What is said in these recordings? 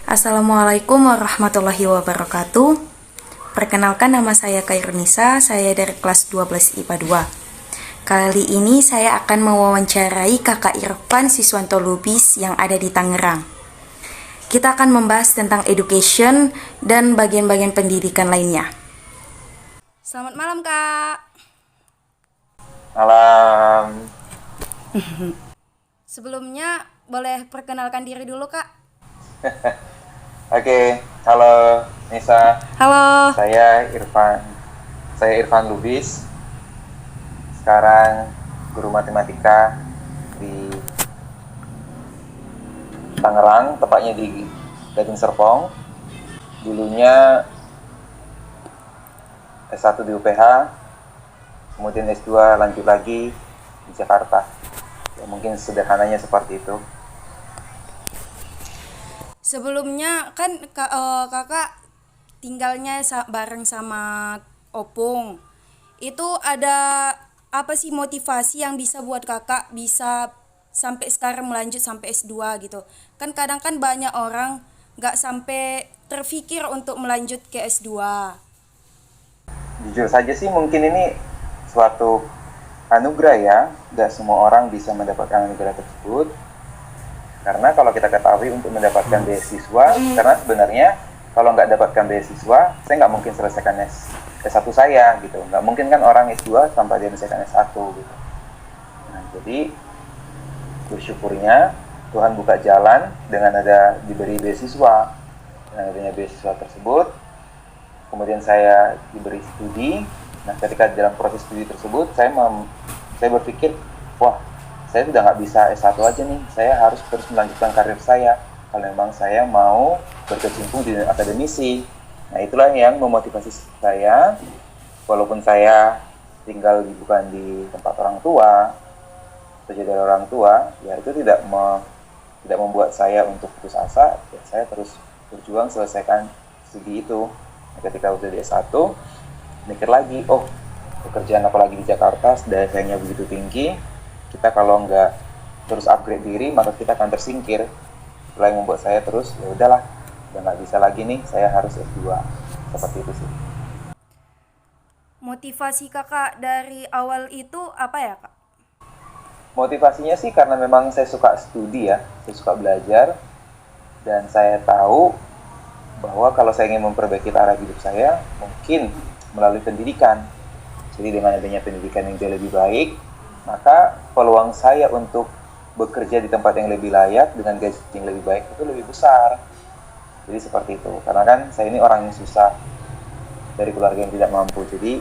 Assalamualaikum warahmatullahi wabarakatuh. Perkenalkan, nama saya Kairunisa, saya dari kelas 12 IPA 2. Kali ini saya akan mewawancarai Kakak Irfan Siswanto Lubis yang ada di Tangerang. Kita akan membahas tentang education dan bagian-bagian pendidikan lainnya. Selamat malam, Kak. Malam. Sebelumnya boleh perkenalkan diri dulu, Kak? Oke, halo Nisa. Halo. Saya Irfan Lubis. Sekarang guru matematika di Tangerang, tepatnya di Gading Serpong. Dulunya S1 di UPH, kemudian S2 lanjut lagi di Jakarta. Ya, mungkin sederhananya seperti itu. Sebelumnya kan kakak tinggalnya bareng sama Opung. Itu ada apa sih motivasi yang bisa buat kakak bisa sampai sekarang melanjut sampai S2 gitu? Kan kadang kan banyak orang nggak sampai terfikir untuk melanjut ke S2. Jujur saja sih mungkin ini suatu anugerah ya, nggak semua orang bisa mendapatkan anugerah tersebut. Karena kalau kita ketahui untuk mendapatkan beasiswa, karena sebenarnya kalau nggak dapatkan beasiswa, saya nggak mungkin selesaikan S1 saya gitu. Nggak mungkin kan orang S2 tanpa dia selesaikan S1 gitu. Nah, jadi bersyukurnya Tuhan buka jalan dengan ada diberi beasiswa. Dengan adanya beasiswa tersebut, kemudian saya diberi studi. Nah, ketika dalam proses studi tersebut, saya berpikir, wah, saya sudah nggak bisa S1 aja nih, saya harus terus melanjutkan karir saya kalau memang saya mau berkecimpung di akademisi. Nah, itulah yang memotivasi saya, walaupun saya tinggal bukan di tempat orang tua, atau dari orang tua, ya itu tidak membuat saya untuk putus asa. Ya, saya terus berjuang selesaikan studi itu. Nah, ketika udah di S1, mikir lagi, oh, pekerjaan apalagi di Jakarta, dayanya begitu tinggi, kita kalau nggak terus upgrade diri, maka kita akan tersingkir. Itulah yang membuat saya terus, ya udahlah, udah nggak bisa lagi nih, saya harus S2. Seperti itu sih. Motivasi kakak dari awal itu apa ya, Kak? Motivasinya sih karena memang saya suka studi ya, saya suka belajar, dan saya tahu bahwa kalau saya ingin memperbaiki taraf hidup saya, mungkin melalui pendidikan. Jadi dengan adanya pendidikan yang jauh lebih baik, maka peluang saya untuk bekerja di tempat yang lebih layak dengan gaji yang lebih baik itu lebih besar. Jadi seperti itu. Karena kan saya ini orang yang susah, dari keluarga yang tidak mampu. Jadi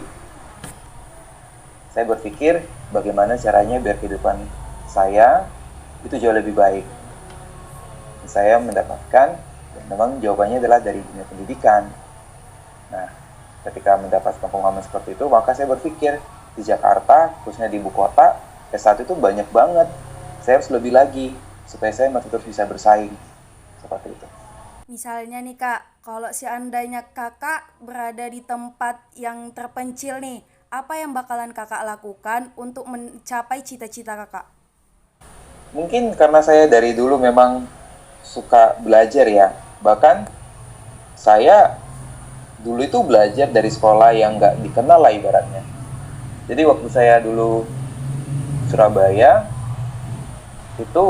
saya berpikir bagaimana caranya biar kehidupan saya itu jauh lebih baik. Saya mendapatkan, dan memang jawabannya adalah dari dunia pendidikan. Nah, ketika mendapatkan pengalaman seperti itu, maka saya berpikir di Jakarta, khususnya di ibu kota, S1 itu banyak banget. Saya harus lebih lagi supaya saya masih terus bisa bersaing. Seperti itu. Misalnya nih, Kak, kalau seandainya kakak berada di tempat yang terpencil nih, apa yang bakalan kakak lakukan untuk mencapai cita-cita kakak? Mungkin karena saya dari dulu memang suka belajar ya. Bahkan saya dulu itu belajar dari sekolah yang nggak dikenal lah ibaratnya. Jadi waktu saya dulu Surabaya, itu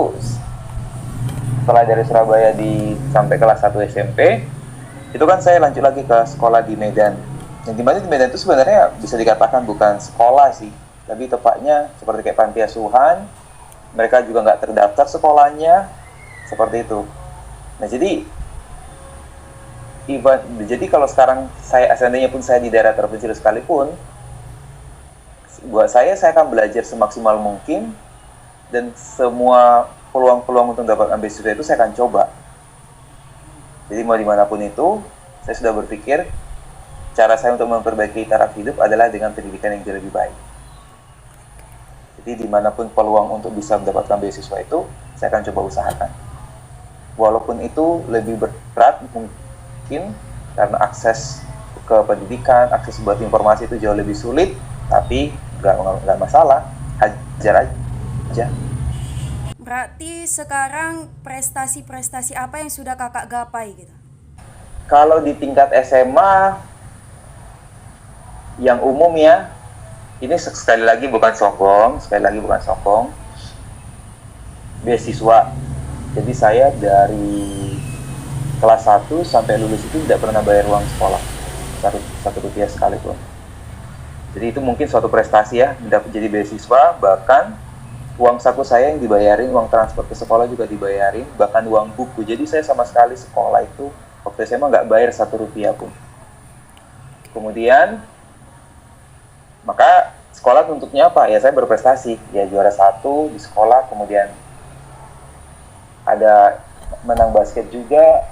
setelah dari Surabaya sampai kelas 1 SMP, itu kan saya lanjut lagi ke sekolah di Medan. Yang dimana di Medan itu sebenarnya bisa dikatakan bukan sekolah sih, tapi tepatnya seperti kayak panti asuhan. Mereka juga nggak terdaftar sekolahnya, seperti itu. Nah, jadi kalau sekarang seandainya pun saya di daerah terpencil sekalipun, buat saya akan belajar semaksimal mungkin, dan semua peluang-peluang untuk mendapatkan beasiswa itu saya akan coba. Jadi mau dimanapun itu, saya sudah berpikir cara saya untuk memperbaiki taraf hidup adalah dengan pendidikan yang jauh lebih baik. Jadi dimanapun peluang untuk bisa mendapatkan beasiswa itu, saya akan coba usahakan. Walaupun itu lebih berat mungkin, karena akses ke pendidikan, akses buat informasi itu jauh lebih sulit, tapi nggak masalah, hajar aja. Berarti sekarang prestasi-prestasi apa yang sudah kakak gapai gitu? Kalau di tingkat SMA yang umum ya, ini sekali lagi bukan sombong, beasiswa. Jadi saya dari kelas 1 sampai lulus itu tidak pernah bayar uang sekolah, satu rupiah sekalipun. Jadi itu mungkin suatu prestasi ya, dapat jadi beasiswa, bahkan uang saku saya yang dibayarin, uang transport ke sekolah juga dibayarin, bahkan uang buku. Jadi saya sama sekali sekolah itu waktu SMA nggak bayar satu rupiah pun. Kemudian, maka sekolah tuntutnya apa? Ya saya berprestasi, ya juara 1 di sekolah, kemudian ada menang basket juga,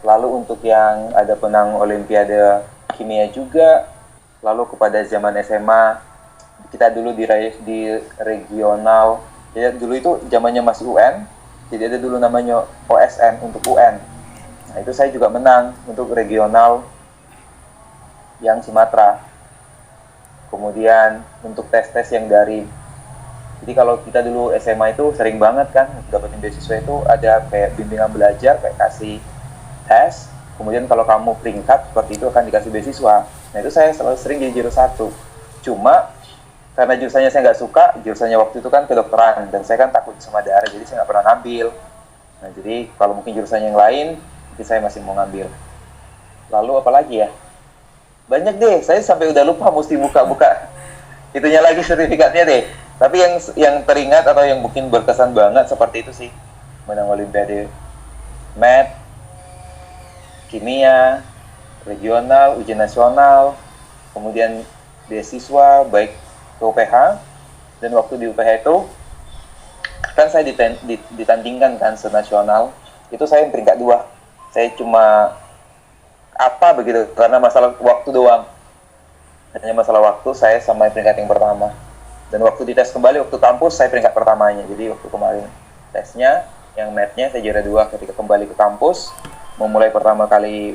lalu untuk yang ada penang olimpiade kimia juga, lalu kepada zaman SMA, kita dulu di regional, jadi dulu itu zamannya masih UN, jadi ada dulu namanya OSN untuk UN. Nah itu saya juga menang untuk regional yang Sumatera. Kemudian untuk tes-tes yang dari, jadi kalau kita dulu SMA itu sering banget kan dapetin beasiswa itu ada kayak bimbingan belajar, kayak kasih tes, kemudian kalau kamu peringkat seperti itu akan dikasih beasiswa. Nah itu saya selalu sering jadi juara 1. Cuma karena jurusannya saya nggak suka, jurusannya waktu itu kan kedokteran, dan saya kan takut sama darah, jadi saya nggak pernah ngambil. Nah, jadi kalau mungkin jurusan yang lain, mungkin saya masih mau ngambil. Lalu apa lagi ya? Banyak deh, saya sampai udah lupa mesti buka-buka itunya lagi, sertifikatnya deh. Tapi yang teringat atau yang mungkin berkesan banget seperti itu sih, menang olimpiade math, kimia, regional, ujian nasional, kemudian beasiswa, baik ke UPH, dan waktu di UPH itu kan saya ditandingkan kan senasional, itu saya yang peringkat 2. Saya cuma apa begitu, karena masalah waktu doang, hanya masalah waktu, saya sama peringkat yang pertama. Dan waktu dites kembali, waktu kampus saya peringkat pertamanya. Jadi waktu kemarin tesnya yang math-nya saya juara 2, ketika kembali ke kampus memulai pertama kali